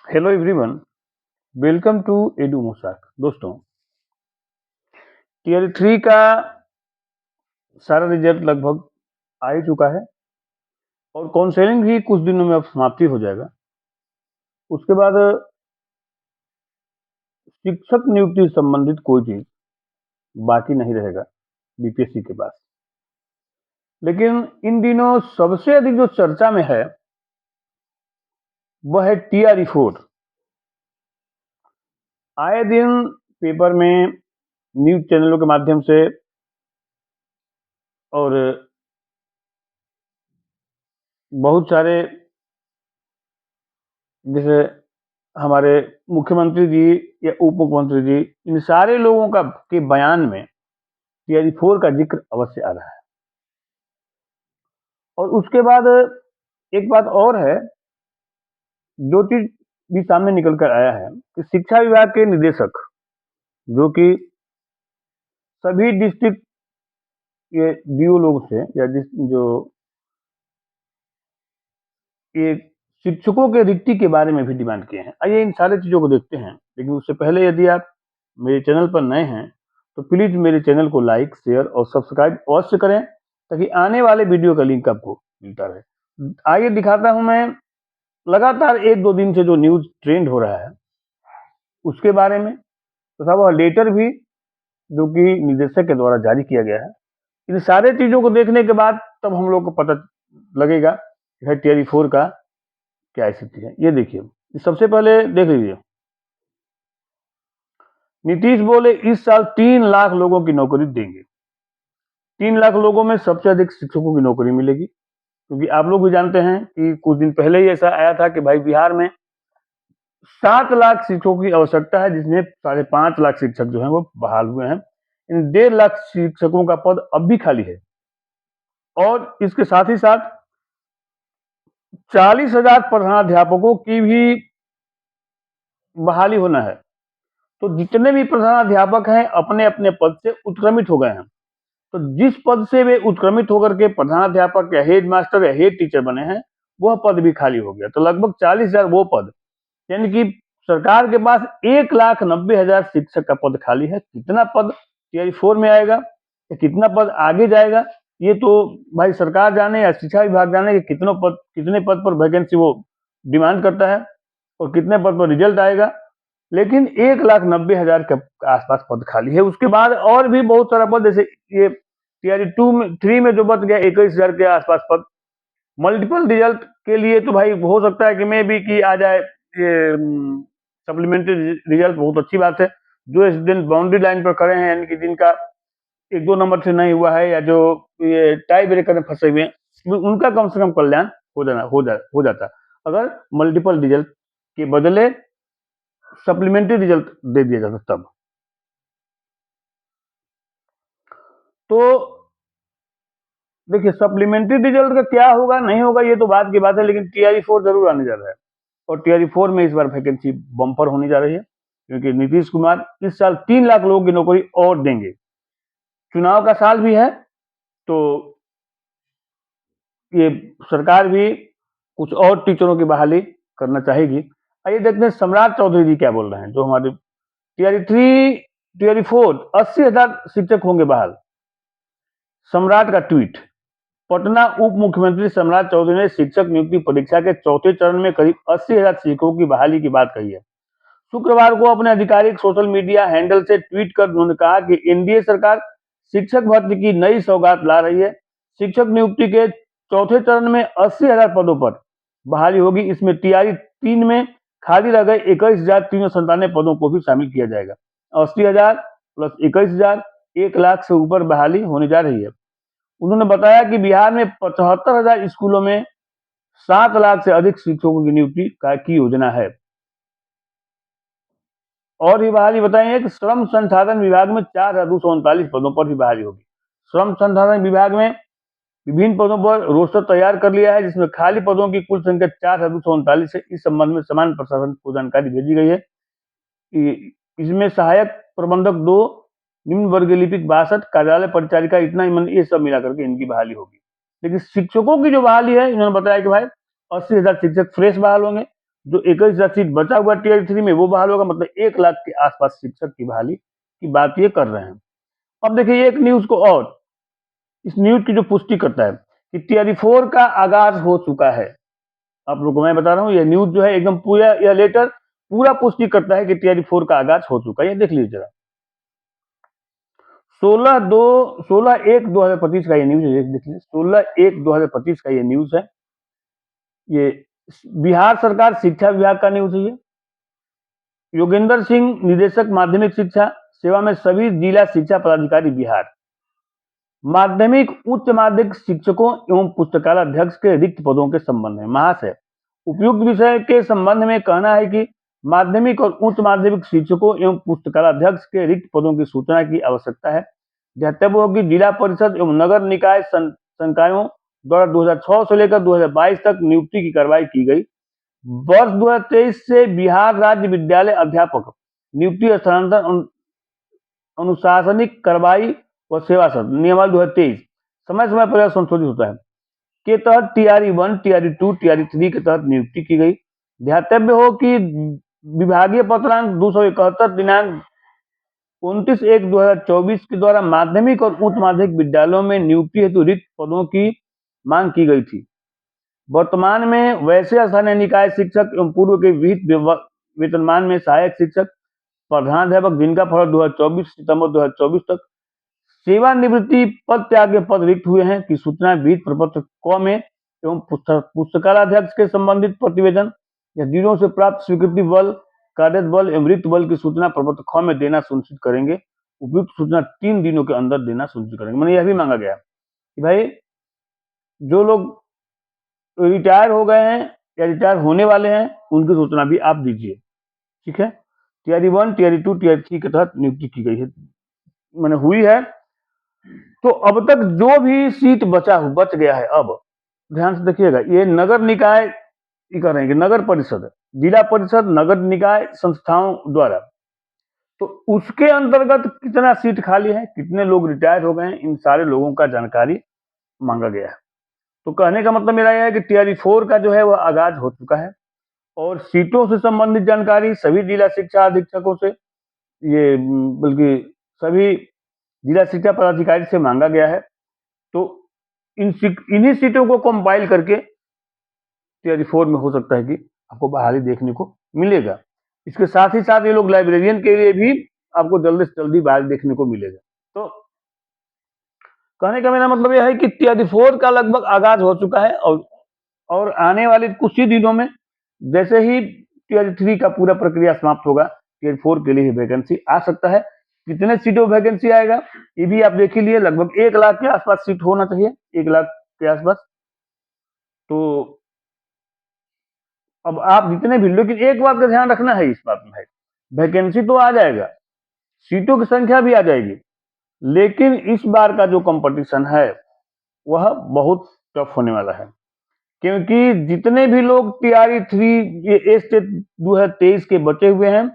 Hello everyone, welcome to Edu Mosaic. दोस्तों, tier 3 का सारा रिजल्ट लगभग आ ही चुका है और काउंसलिंग भी कुछ दिनों में अब समाप्ति हो जाएगा। उसके बाद शिक्षक नियुक्ति से संबंधित कोई चीज बाकी नहीं रहेगा बीपीएससी के पास। लेकिन इन दिनों सबसे अधिक जो चर्चा में है वह है टीआरई 4। आए दिन पेपर में, न्यूज चैनलों के माध्यम से और बहुत सारे, जैसे हमारे मुख्यमंत्री जी या उप मुख्यमंत्री जी, इन सारे लोगों का के बयान में टीआरई 4 का जिक्र अवश्य आ रहा है। और उसके बाद एक बात और है, जो चीज भी सामने निकल कर आया है कि शिक्षा विभाग के निदेशक, जो कि सभी डिस्ट्रिक्ट के डीओ लोग से या जो ये शिक्षकों के रिक्ति के बारे में भी डिमांड किए हैं। आइए इन सारे चीजों को देखते हैं, लेकिन उससे पहले यदि आप मेरे चैनल पर नए हैं तो प्लीज मेरे चैनल को लाइक, शेयर और सब्सक्राइब अवश्य करें ताकि आने वाले वीडियो का लिंक आपको मिलता रहे। आइए दिखाता हूं मैं लगातार 1-2 दिन से जो न्यूज ट्रेंड हो रहा है उसके बारे में, तथा वह लेटर भी जो कि निदेशक के द्वारा जारी किया गया है। इन सारे चीजों को देखने के बाद तब हम लोग को पता लगेगा कि टीआरई 4 का क्या स्थिति है। ये देखिए, सबसे पहले देख लीजिए, नीतीश बोले इस साल 3 लाख लोगों की नौकरी देंगे। 3 लाख लोगों में सबसे अधिक शिक्षकों की नौकरी मिलेगी, क्योंकि आप लोग भी जानते हैं कि कुछ दिन पहले ही ऐसा आया था कि भाई बिहार में 7 लाख शिक्षकों की आवश्यकता है, जिसमें 5.5 लाख शिक्षक जो हैं वो बहाल हुए हैं। इन 1.5 लाख शिक्षकों का पद अब भी खाली है और इसके साथ ही साथ 40,000 प्रधानाध्यापकों की भी बहाली होना है। तो जितने भी प्रधानाध्यापक हैं अपने अपने पद से उत्क्रमित हो गए हैं। तो जिस पद से वे उत्क्रमित होकर के प्रधानाध्यापक या हेड मास्टर या हेड टीचर बने हैं, वह पद भी खाली हो गया। तो लगभग 40,000 वो पद, यानी कि सरकार के पास 1,90,000 शिक्षक का पद खाली है। कितना पद टीआरई 4 में आएगा या कितना पद आगे जाएगा, ये तो भाई सरकार जाने या शिक्षा विभाग जाने कि कितने पद पर वैकेंसी वो डिमांड करता है और कितने पद पर रिजल्ट आएगा। लेकिन 1,90,000 के आसपास पद खाली है। उसके बाद और भी बहुत सारा पद, जैसे ये टीआरई 3 में जो बच गया 21,000 के आसपास पद, मल्टीपल रिजल्ट के लिए तो भाई हो सकता है कि मे भी कि आ जाए ये सप्लीमेंट्री रिजल्ट। बहुत अच्छी बात है। जो इस दिन बाउंड्री लाइन पर खड़े हैं, यानी कि जिनका 1-2 नंबर से नहीं हुआ है या जो ये टाई ब्रेकर में फंसे हुए हैं, उनका कम से कम कल्याण हो जाता अगर मल्टीपल रिजल्ट के बदले सप्लीमेंट्री रिजल्ट दे दिया जाता तब। तो देखिए, सप्लीमेंट्री रिजल्ट का क्या होगा नहीं होगा ये तो बाद की बात है, लेकिन टीआरई 4 जरूर आने जा रहा है। और टीआरई 4 में इस बार वैकेंसी बम्पर होने जा रही है, क्योंकि नीतीश कुमार इस साल 3 लाख लोगों की नौकरी और देंगे। चुनाव का साल भी है, तो ये सरकार भी कुछ और टीचरों की बहाली करना चाहेगी। आइए देखते हैं सम्राट चौधरी जी क्या बोल रहे हैं, जो हमारे टीआरई 4 80,000 शिक्षक होंगे बहाल। सम्राट का ट्वीट। पटना उप मुख्यमंत्री सम्राट चौधरी ने शिक्षक नियुक्ति परीक्षा के चौथे चरण में करीब 80,000 शिक्षकों की बहाली की बात कही है। शुक्रवार को अपने आधिकारिक सोशल मीडिया हैंडल से ट्वीट कर उन्होंने कहा कि एनडीए सरकार शिक्षक भर्ती की नई सौगात ला रही है। शिक्षक नियुक्ति के चौथे चरण में 80,000 पदों पर बहाली होगी। इसमें टीआरई 3 में खाली रह गए 21,397 पदों को भी शामिल किया जाएगा। 80,000 प्लस 21,000, 1 लाख से ऊपर बहाली होने जा रही है। उन्होंने बताया कि बिहार में 75,000 स्कूलों में 7 लाख से अधिक शिक्षकों की नियुक्ति की योजना है। और भी बहाली बताएंगे कि श्रम संसाधन विभाग में 4,239 पदों पर भी बहाली होगी। श्रम संसाधन विभाग में विभिन्न पदों पर रोस्टर तैयार कर लिया है, जिसमें खाली पदों की कुल संख्या 4,239 है। इस संबंध में समान प्रशासन को जानकारी भेजी गई है। इसमें सहायक प्रबंधक 2, निम्न वर्गीय लिपिक 62, कार्यालय परिचारिका इतना, ये सब मिलाकर के इनकी बहाली होगी। लेकिन शिक्षकों की जो बहाली है, इन्होंने बताया कि भाई 80,000 शिक्षक फ्रेश बहाल होंगे जो 21,000 सीट बचा हुआ टीयर 3 में वो बहाल होगा, मतलब 1 लाख के आसपास शिक्षक की बहाली की बात ये कर रहे हैं। अब देखिए एक न्यूज को और, इस न्यूज की जो पुष्टि करता है कि टीयर 4 का आगाज हो चुका है। आप लोगों को मैं बता रहा हूँ, ये न्यूज जो है एकदम पूरा, यह लेटर पूरा पुष्टि करता है कि टीयर 4 का आगाज हो चुका है। ये देख लीजिए जरा, 16/1/2025 का ये न्यूज है, देख लीजिए 16/1/2025 का ये न्यूज है। ये बिहार सरकार शिक्षा विभाग का न्यूज है। ये योगेंद्र सिंह, निदेशक माध्यमिक शिक्षा सेवा में सभी जिला शिक्षा पदाधिकारी बिहार, माध्यमिक उच्च माध्यमिक शिक्षकों एवं पुस्तकालय अध्यक्ष के रिक्त पदों के संबंध में महाशय, उपयुक्त विषय के संबंध में कहना है कि माध्यमिक और उच्च माध्यमिक शिक्षकों एवं पुस्तकालय अध्यक्ष के रिक्त पदों की सूचना की आवश्यकता है। ध्यातव्य हो कि जिला परिषद एवं नगर निकाय संकायों द्वारा 2006 से लेकर 2022 तक नियुक्ति की कार्रवाई की गई। वर्ष 2023 से बिहार राज्य विद्यालय अध्यापक नियुक्ति स्थानांतरण अनुशासनिक कार्रवाई व सेवा शर्त नियमावली 2023 समय समय पर संशोधित होता है के तहत टीआरई 1, टीआरई 2, टीआरई 3 के तहत नियुक्ति की गई। ध्यातव्य हो कि विभागीय पत्रांक 271 दिनांक 29/1/2024 के द्वारा माध्यमिक और उच्च माध्यमिक विद्यालयों में नियुक्ति हेतु रिक्त पदों की मांग की गई थी। वर्तमान में वैसे स्थानीय निकाय शिक्षक एवं पूर्व के विहित वेतनमान में सहायक शिक्षक, प्रधानाध्यापक जिनका फल 2024 सितंबर 2024 तक सेवानिवृत्ति पद त्याग के पद रिक्त हुए हैं की सूचना विहित प्रपत्र क में एवं पुस्तकालय अध्यक्ष के संबंधित प्रतिवेदन या जिलों से प्राप्त स्वीकृति बल, कार्यरत बल एवं रिक्त बल की सूचना प्रपत्र ख में देना सुनिश्चित करेंगे। उपयुक्त सूचना 3 दिनों के अंदर देना सुनिश्चित करेंगे। मैंने यह भी मांगा गया कि भाई जो लोग रिटायर हो गए हैं या रिटायर होने वाले हैं उनकी सूचना भी आप दीजिए, ठीक है। टीआरई 1, टीआरई 2, टीआरई 3 के तहत नियुक्ति की गई है, मैंने हुई है। तो अब तक जो भी सीट बच गया है, अब ध्यान से देखिएगा, ये नगर निकाय कर रहे हैं, नगर परिषद, जिला परिषद, नगर निकाय संस्थाओं द्वारा, तो उसके अंतर्गत कितना सीट खाली है, कितने लोग रिटायर हो गए हैं, इन सारे लोगों का जानकारी मांगा गया है। तो कहने का मतलब मेरा यह है कि टीआरई 4 का जो है वह आगाज हो चुका है और सीटों से संबंधित जानकारी सभी जिला शिक्षा अधीक्षकों से, ये बल्कि सभी जिला शिक्षा पदाधिकारी से मांगा गया है। तो इन्हीं सीटों को कंपाइल करके टीआरई 4 में हो सकता है कि आपको बहाली देखने को मिलेगा। इसके साथ ही साथ ये लोग लाइब्रेरियन के लिए भी आपको जल्दी से जल्दी बहाली देखने को मिलेगा। तो कहने का मेरा मतलब यह है कि टीआरई 4 का लगभग आगाज हो चुका है और आने वाले कुछ ही दिनों में जैसे ही टीआरई 3 का पूरा प्रक्रिया समाप्त होगा, टीआरई 4 के लिए वैकेंसी आ सकता है। कितने सीटों वैकेंसी आएगा ये भी आप देख लीजिए, लगभग 1 लाख के आसपास सीट होना चाहिए, 1 लाख के आसपास। तो अब आप जितने भी, लेकिन एक बात का ध्यान रखना है इस बात में है, वैकेंसी तो आ जाएगा, सीटों की संख्या भी आ जाएगी, लेकिन इस बार का जो कंपटीशन है वह बहुत टफ होने वाला है, क्योंकि जितने भी लोग टीआरई 3 ये स्टेट 2023 के बचे हुए हैं,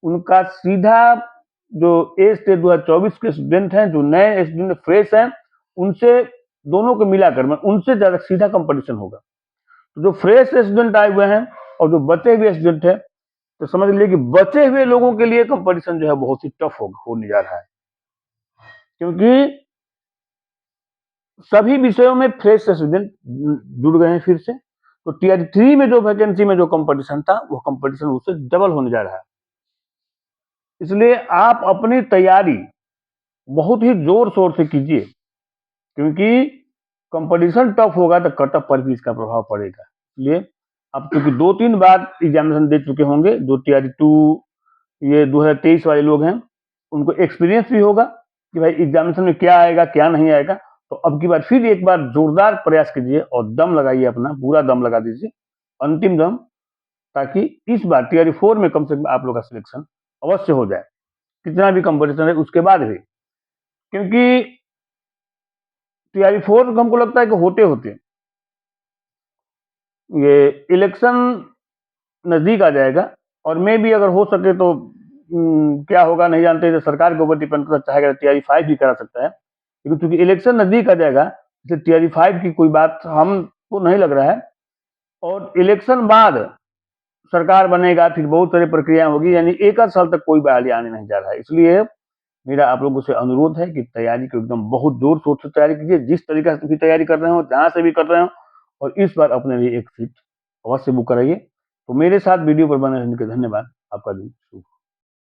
उनका सीधा जो स्टेट 2024 के स्टूडेंट हैं, जो नए स्टूडेंट फ्रेश हैं, उनसे दोनों को मिलाकर में उनसे ज्यादा सीधा कंपटीशन होगा। तो जो फ्रेश स्टूडेंट आए हुए हैं और जो बचे हुए स्टूडेंट हैं, तो समझ लीजिए कि बचे हुए लोगों के लिए कंपटीशन जो है बहुत ही टफ होने जा रहा है, क्योंकि सभी विषयों में फ्रेश स्टूडेंट जुड़ गए हैं फिर से। तो टीआरई 3 में जो वैकेंसी में जो कंपटीशन था वो कंपटीशन उससे डबल होने जा रहा है। इसलिए आप अपनी तैयारी बहुत ही जोर शोर से कीजिए, क्योंकि कंपटीशन टफ होगा तो कट ऑफ पर भी इसका प्रभाव पड़ेगा। इसलिए आप क्योंकि 2-3 बार एग्जामिनेशन दे चुके होंगे, जो टीआरई 2 ये 2023 वाले लोग हैं, उनको एक्सपीरियंस भी होगा कि भाई एग्जामिनेशन में क्या आएगा क्या नहीं आएगा। तो अब की बार फिर एक बार जोरदार प्रयास कीजिए और दम लगाइए, अपना पूरा दम लगा दीजिए, अंतिम दम, ताकि इस बार टीआरई 4 में कम से कम आप लोग का सिलेक्शन अवश्य हो जाए, कितना भी कंपटीशन है उसके बाद भी। क्योंकि टीआरई 4 हमको लगता है कि होते होते ये इलेक्शन नजदीक आ जाएगा, और मैं भी अगर हो सके तो क्या होगा नहीं जानते, तो सरकार के ऊपर डिपेंड करता, चाहेगा टीआरई 5 भी करा सकता है, लेकिन क्योंकि इलेक्शन नजदीक आ जाएगा इसलिए टीआरई 5 की कोई बात हमको नहीं लग रहा है। और इलेक्शन बाद सरकार बनेगा, फिर बहुत सारी प्रक्रिया होगी, यानी एक आध साल तक कोई बहाली आने नहीं जा रहा है। इसलिए मेरा आप लोगों से अनुरोध है कि तैयारी को एकदम बहुत जोर शोर से तैयारी कीजिए, जिस तरीके से भी तैयारी कर रहे हो, जहाँ से भी कर रहे हो, और इस बार अपने लिए एक सीट अवश्य बुक कराइए। तो मेरे साथ वीडियो पर बने रहने के धन्यवाद। आपका दिन शुभ हो।